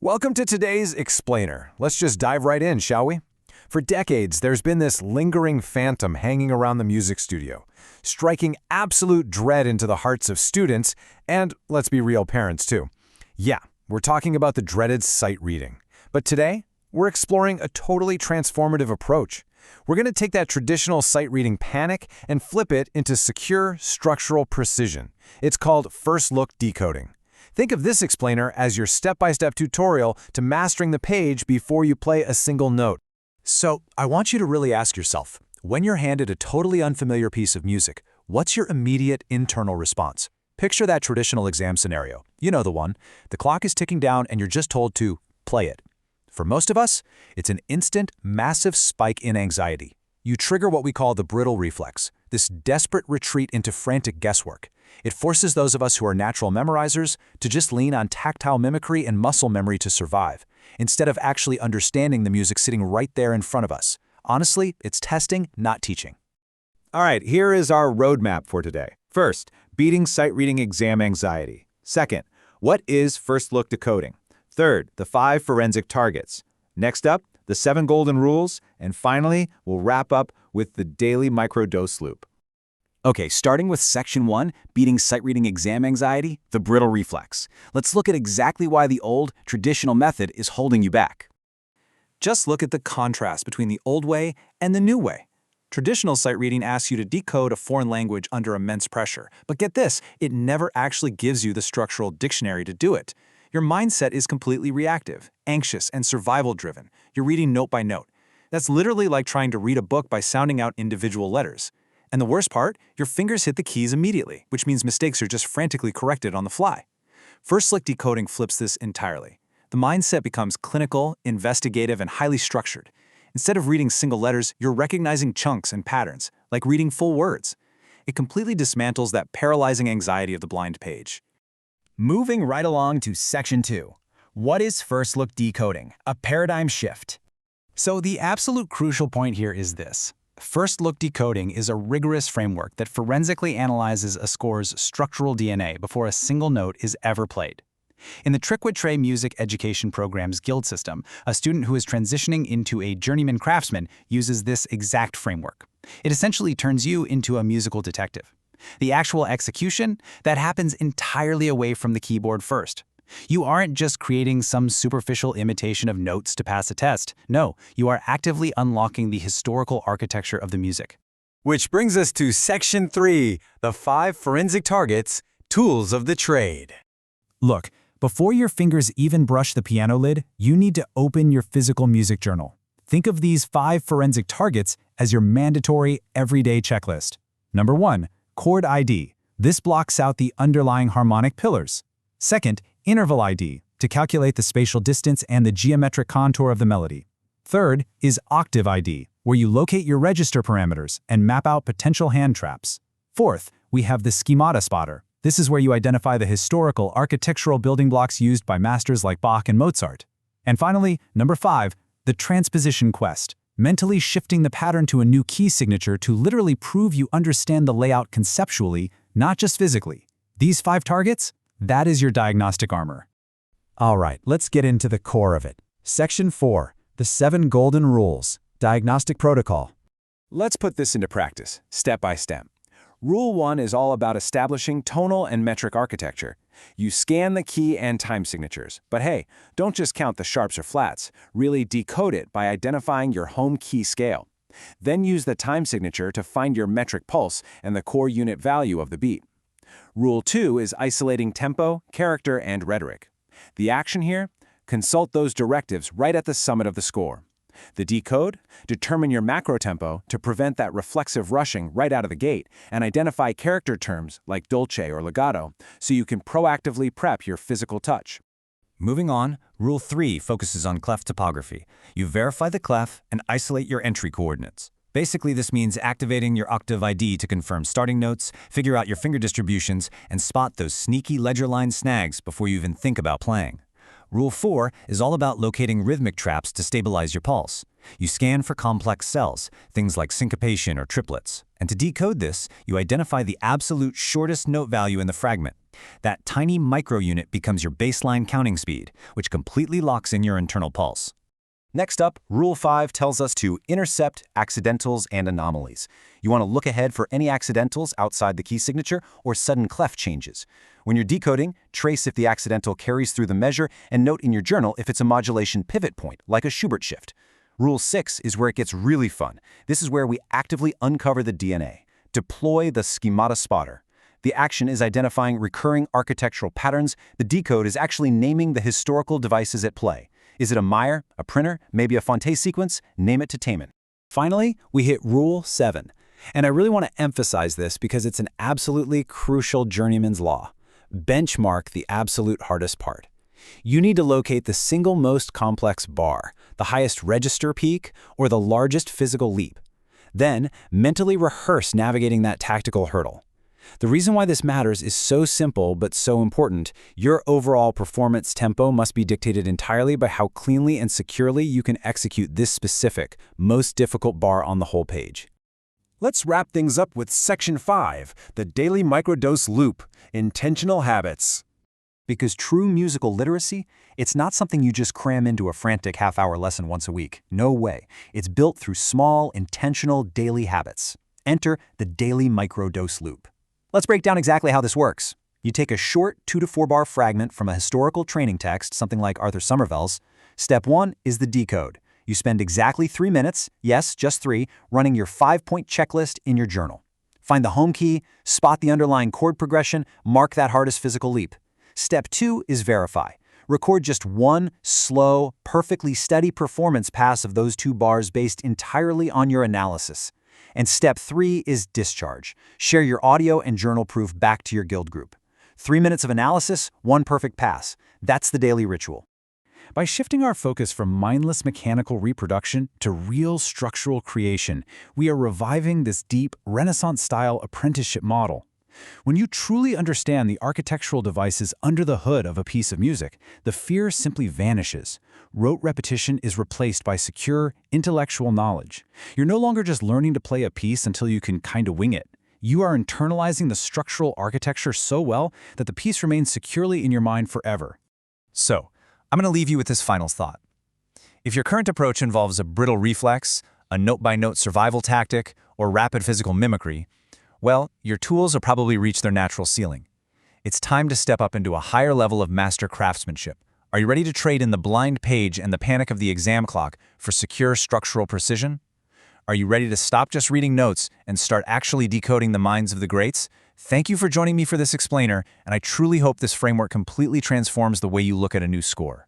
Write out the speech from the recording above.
Welcome to today's Explainer. Let's just dive right in, shall we? For decades, there's been this lingering phantom hanging around the music studio, striking absolute dread into the hearts of students and, let's be real, parents too. Yeah, we're talking about the dreaded sight reading. But today, we're exploring a totally transformative approach. We're going to take that traditional sight reading panic and flip it into secure structural precision. It's called first look decoding. Think of this explainer as your step-by-step tutorial to mastering the page before you play a single note. So, I want you to really ask yourself, when you're handed a totally unfamiliar piece of music, what's your immediate internal response? Picture that traditional exam scenario. You know the one. The clock is ticking down and you're just told to play it. For most of us, it's an instant, massive spike in anxiety. You trigger what we call the brittle reflex, this desperate retreat into frantic guesswork. It forces those of us who are natural memorizers to just lean on tactile mimicry and muscle memory to survive, instead of actually understanding the music sitting right there in front of us. Honestly, it's testing, not teaching. All right, here is our roadmap for today. First, beating sight reading exam anxiety. Second, what is first look decoding? Third, the 5 forensic targets. Next up, the 7 golden rules. And finally, we'll wrap up with the daily microdose loop. Okay, starting with Section 1, beating sight reading exam anxiety, the brittle reflex. Let's look at exactly why the old, traditional method is holding you back. Just look at the contrast between the old way and the new way. Traditional sight reading asks you to decode a foreign language under immense pressure. But get this, it never actually gives you the structural dictionary to do it. Your mindset is completely reactive, anxious, and survival-driven. You're reading note by note. That's literally like trying to read a book by sounding out individual letters. And the worst part, your fingers hit the keys immediately, which means mistakes are just frantically corrected on the fly. First look decoding flips this entirely. The mindset becomes clinical, investigative, and highly structured. Instead of reading single letters, you're recognizing chunks and patterns, like reading full words. It completely dismantles that paralyzing anxiety of the blind page. Moving right along to Section 2. What is first look decoding? A paradigm shift. So the absolute crucial point here is this. First look decoding is a rigorous framework that forensically analyzes a score's structural DNA before a single note is ever played. In the Trickwit Music Education Program's guild system, a student who is transitioning into a journeyman craftsman uses this exact framework. It essentially turns you into a musical detective. The actual execution, that happens entirely away from the keyboard first. You aren't just creating some superficial imitation of notes to pass a test. No, you are actively unlocking the historical architecture of the music. Which brings us to Section 3, the 5 forensic targets, tools of the trade. Look, before your fingers even brush the piano lid, you need to open your physical music journal. Think of these 5 forensic targets as your mandatory everyday checklist. Number 1, chord ID. This blocks out the underlying harmonic pillars. Second, interval ID, to calculate the spatial distance and the geometric contour of the melody. Third is octave ID, where you locate your register parameters and map out potential hand traps. Fourth, we have the schemata spotter. This is where you identify the historical architectural building blocks used by masters like Bach and Mozart. And finally, number 5, the transposition quest, mentally shifting the pattern to a new key signature to literally prove you understand the layout conceptually, not just physically. These 5 targets? That is your diagnostic armor. All right, let's get into the core of it. Section 4, the 7 golden rules, diagnostic protocol. Let's put this into practice, step by step. Rule 1 is all about establishing tonal and metric architecture. You scan the key and time signatures, but hey, don't just count the sharps or flats. Really decode it by identifying your home key scale. Then use the time signature to find your metric pulse and the core unit value of the beat. Rule 2 is isolating tempo, character, and rhetoric. The action here? Consult those directives right at the summit of the score. The decode? Determine your macro tempo to prevent that reflexive rushing right out of the gate and identify character terms like dolce or legato so you can proactively prep your physical touch. Moving on, Rule 3 focuses on clef topography. You verify the clef and isolate your entry coordinates. Basically, this means activating your octave ID to confirm starting notes, figure out your finger distributions, and spot those sneaky ledger line snags before you even think about playing. Rule 4 is all about locating rhythmic traps to stabilize your pulse. You scan for complex cells, things like syncopation or triplets. And to decode this, you identify the absolute shortest note value in the fragment. That tiny micro-unit becomes your baseline counting speed, which completely locks in your internal pulse. Next up, Rule 5 tells us to intercept accidentals and anomalies. You want to look ahead for any accidentals outside the key signature or sudden clef changes. When you're decoding, trace if the accidental carries through the measure and note in your journal if it's a modulation pivot point, like a Schubert shift. Rule 6 is where it gets really fun. This is where we actively uncover the DNA. Deploy the schemata spotter. The action is identifying recurring architectural patterns. The decode is actually naming the historical devices at play. Is it a Meyer, a printer, maybe a Fonte sequence? Name it to tame it. Finally, we hit Rule 7. And I really want to emphasize this because it's an absolutely crucial journeyman's law. Benchmark the absolute hardest part. You need to locate the single most complex bar, the highest register peak, or the largest physical leap. Then, mentally rehearse navigating that tactical hurdle. The reason why this matters is so simple but so important. Your overall performance tempo must be dictated entirely by how cleanly and securely you can execute this specific, most difficult bar on the whole page. Let's wrap things up with Section 5, the daily microdose loop, intentional habits. Because true musical literacy, it's not something you just cram into a frantic half-hour lesson once a week. No way. It's built through small, intentional daily habits. Enter the daily microdose loop. Let's break down exactly how this works. You take a short 2 to 4 bar fragment from a historical training text, something like Arthur Somerville's. Step 1 is the decode. You spend exactly 3 minutes, yes, just 3, running your 5-point checklist in your journal. Find the home key, spot the underlying chord progression, mark that hardest physical leap. Step 2 is verify. Record just one slow, perfectly steady performance pass of those 2 bars based entirely on your analysis. And step 3 is discharge. Share your audio and journal proof back to your guild group. 3 minutes of analysis, 1 perfect pass. That's the daily ritual. By shifting our focus from mindless mechanical reproduction to real structural creation, we are reviving this deep, Renaissance-style apprenticeship model. When you truly understand the architectural devices under the hood of a piece of music, the fear simply vanishes. Rote repetition is replaced by secure, intellectual knowledge. You're no longer just learning to play a piece until you can kind of wing it. You are internalizing the structural architecture so well that the piece remains securely in your mind forever. So, I'm going to leave you with this final thought. If your current approach involves a brittle reflex, a note-by-note survival tactic, or rapid physical mimicry, well, your tools will probably reach their natural ceiling. It's time to step up into a higher level of master craftsmanship. Are you ready to trade in the blind page and the panic of the exam clock for secure structural precision? Are you ready to stop just reading notes and start actually decoding the minds of the greats? Thank you for joining me for this explainer, and I truly hope this framework completely transforms the way you look at a new score.